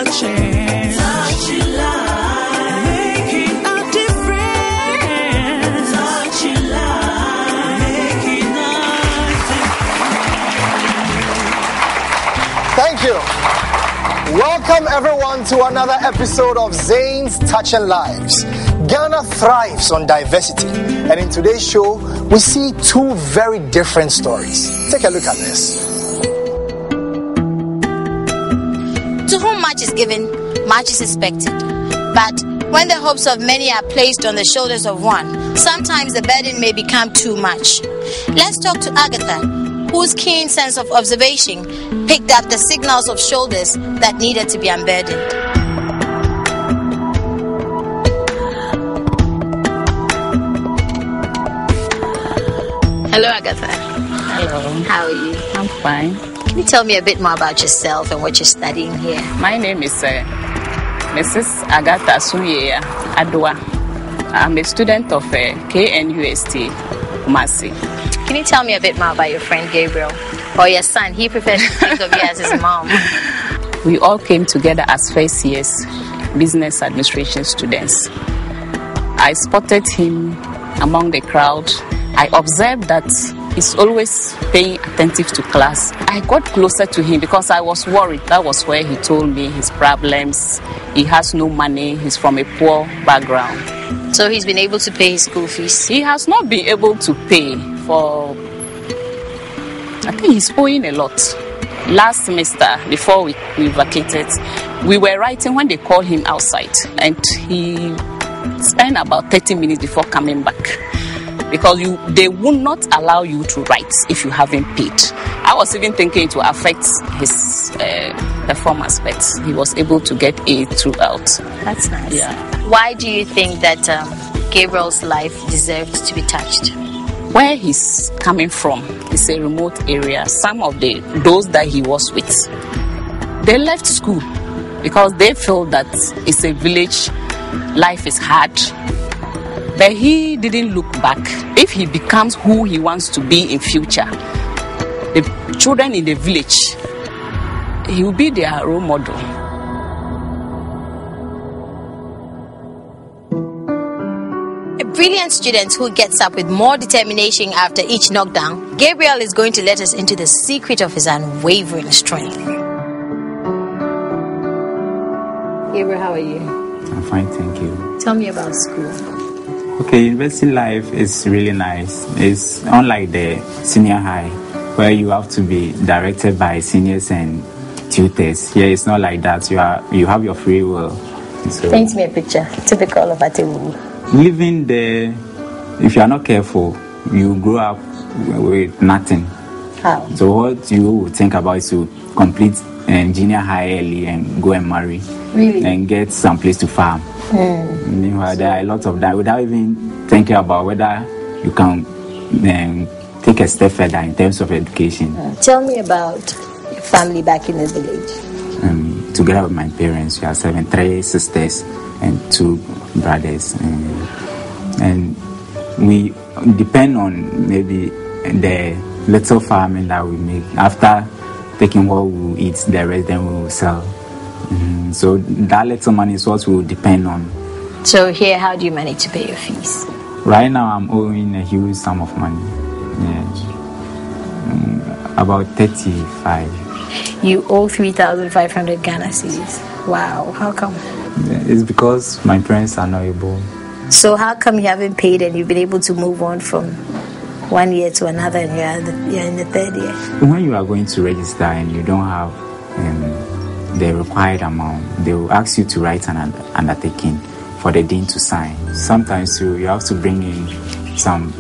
touching. Touching lives. Making a difference. Touching lives. Making a difference. Thank you. Welcome everyone to another episode of Zain's Touching Lives. Ghana thrives on diversity, and in today's show, we see two very different stories. Take a look at this. To whom much is given, much is expected. But when the hopes of many are placed on the shoulders of one, sometimes the burden may become too much. Let's talk to Agatha, whose keen sense of observation picked up the signals of shoulders that needed to be unburdened. Hello, Agatha. Hello. How are you? I'm fine. Can you tell me a bit more about yourself and what you're studying here? My name is Mrs. Agatha Suyeya Adwa. I'm a student of KNUST, Kumasi. Can you tell me a bit more about your friend Gabriel? Or your son? He prefers to think of you as his mom. We all came together as first years business administration students. I spotted him among the crowd. I observed that he's always paying attentive to class. I got closer to him because I was worried. That was where he told me his problems. He has no money. He's from a poor background. So he's been able to pay his school fees? He has not been able to pay for... I think he's owing a lot. Last semester, before we vacated, we were writing when they called him outside. And he spent about 30 minutes before coming back. Because they will not allow you to write if you haven't paid. I was even thinking it will affect his performance, but he was able to get A throughout. That's nice. Yeah. Why do you think that Gabriel's life deserved to be touched? Where he's coming from is a remote area. Some of those that he was with, they left school because they feel that it's a village, life is hard. But he didn't look back. If he becomes who he wants to be in future, the children in the village, he will be their role model. A brilliant student who gets up with more determination after each knockdown, Gabriel is going to let us into the secret of his unwavering strength. Gabriel, how are you? I'm fine, thank you. Tell me about school. Okay, university life is really nice. It's unlike the senior high, where you have to be directed by seniors and tutors. Here, it's not like that. You have your free will. So, paint me a picture, typical of Atewu. Living there, if you are not careful, you grow up with nothing. How? So what you would think about is to complete junior high early and go and marry. Really? And get some place to farm. Meanwhile, there are a lot of that without even thinking about whether you can take a step further in terms of education. Tell me about your family back in the village. Together with my parents, we are 3 sisters and 2 brothers. And we depend on maybe the little farming that we make. After taking what we eat, the rest then we will sell. So that little money is what we will depend on. So here, how do you manage to pay your fees? Right now, I'm owing a huge sum of money. Yes. About 35. You owe 3,500 Ghana cedis. Wow, how come? It's because my parents are not able. So how come you haven't paid and you've been able to move on from one year to another and you're in the 3rd year? When you are going to register and you don't have the required amount, they will ask you to write an undertaking for the dean to sign. Sometimes you have to bring in some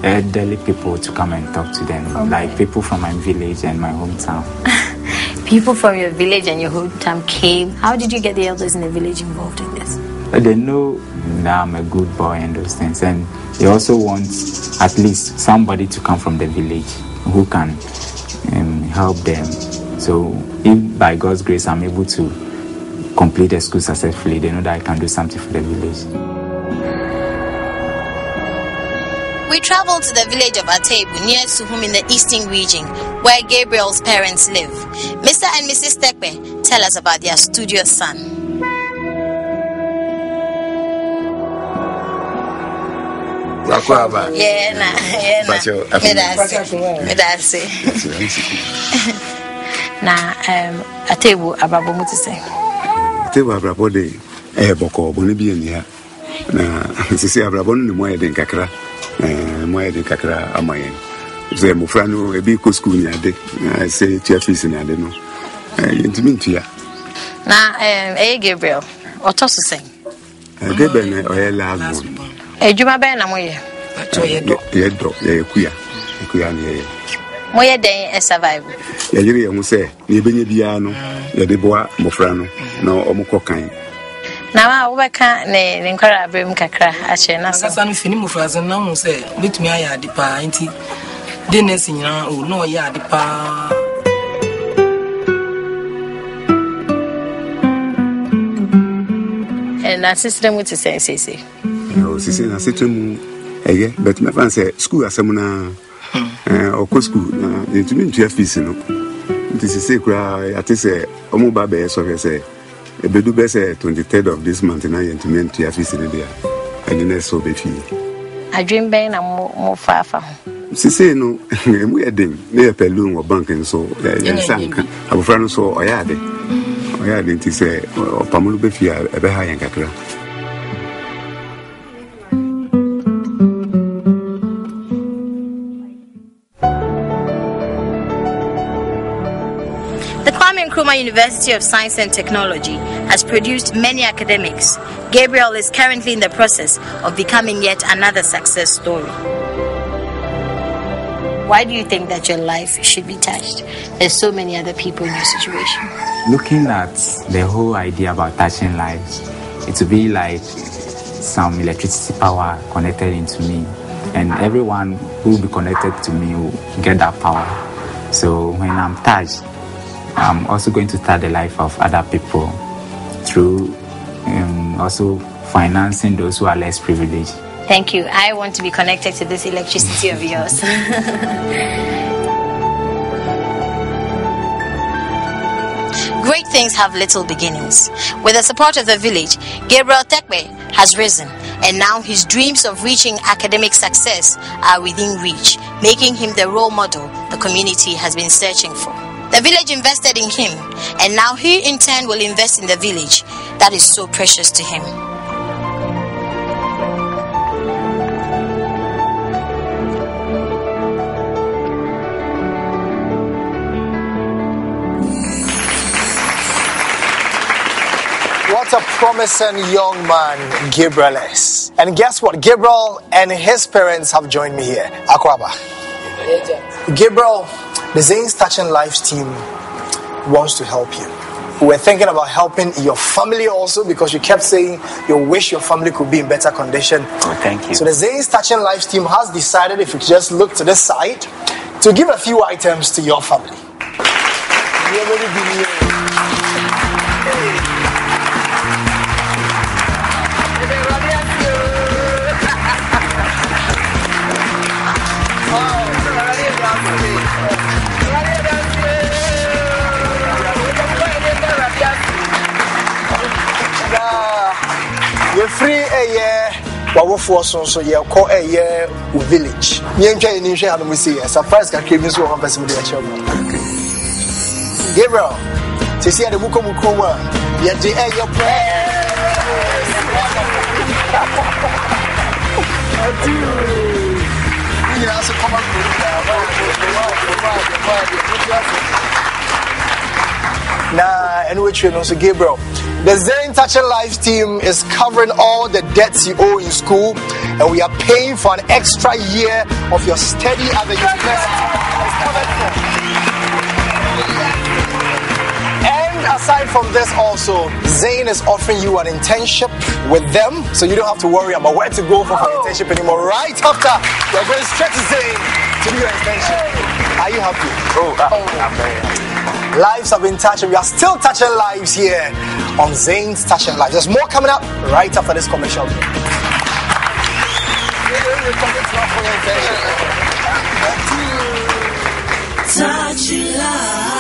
elderly people to come and talk to them, like people from my village and my hometown. People from your village and your hometown came. How did you get the elders in the village involved in this? They know that I'm a good boy and those things, and they also want at least somebody to come from the village who can help them. So if by God's grace I'm able to complete the school successfully, they know that I can do something for the village. We traveled to the village of Atebu near Suhum in the eastern region where Gabriel's parents live. Mr. and Mrs. Tekpe tell us about their studious son. Atebu Abrabo Mutise. Atebu Abrabo de Boko Bonibi and ya. Sisi Abrabo no moye den kakra. Moye den kakra amaye. Ze mo frano e bi ko school ni ade. Say tia fees ni ade no. Yentimi ntua. Na Gabriel, otoso sen. Gabriel na oye last born. Ejuma ben na moye. Kuya ni moye den survive. Yiri emu se ni benye bia no ye de boa mofra no na omukọ kan na ma wo beka ne nkwara abem kakra a che na so asa no fini mofra ze na mu se betumi aya ade pa nti de ne sinyina o no ya ade pa na system with say no sisi na system eye but me fan say school asem na or school, it means you have fees. This is a I say, Omuba Bay, so I say, a bedu best 23rd of this month, and I meant to have fees in there. And then I saw the fee. I dream Ben and more far from. She say, no, we are dim, near Pelum or banking, so sank. Our friend saw Oyade. Oyade, to say, or Pamulu Befia, a very high and Kakra. Nkrumah University of Science and Technology has produced many academics. Gabriel is currently in the process of becoming yet another success story. Why do you think that your life should be touched? There's so many other people in your situation. Looking at the whole idea about touching lives, it will be like some electricity power connected into me, and everyone who will be connected to me will get that power. So when I'm touched, I'm also going to touch the life of other people through also financing those who are less privileged. Thank you. I want to be connected to this electricity of yours. Great things have little beginnings. With the support of the village, Gabriel Tekpe has risen, and now his dreams of reaching academic success are within reach, making him the role model the community has been searching for. The village invested in him, and now he in turn will invest in the village that is so precious to him. What a promising young man Gabriel is. And guess what? Gabriel and his parents have joined me here. Akwaba. Gabriel, the Zain's Touching Lives team wants to help you. We're thinking about helping your family also, because you kept saying you wish your family could be in better condition. Oh, thank you. So the Zain's Touching Lives team has decided, if you just look to this side, to give a few items to your family. You're free a year. What we force on so you call a year village. You ain't trying to share we see a surprise can keep this one person with the children. Gabriel, to see the Mukomukuma, yet the air your prayer. You also come up Nah, and which one also Gabriel. The Zain Touching Lives team is covering all the debts you owe in school, and we are paying for an extra year of your study at the university. And aside from this also, Zain is offering you an internship with them, so you don't have to worry about where to go for an internship anymore. Right after, you're going straight to Zain to do your internship. Are you happy? I'm very happy. Lives have been touched, and we are still touching lives here on Zain's Touching Lives. There's more coming up right after this commercial break. we commit love for your attention. Touch your life.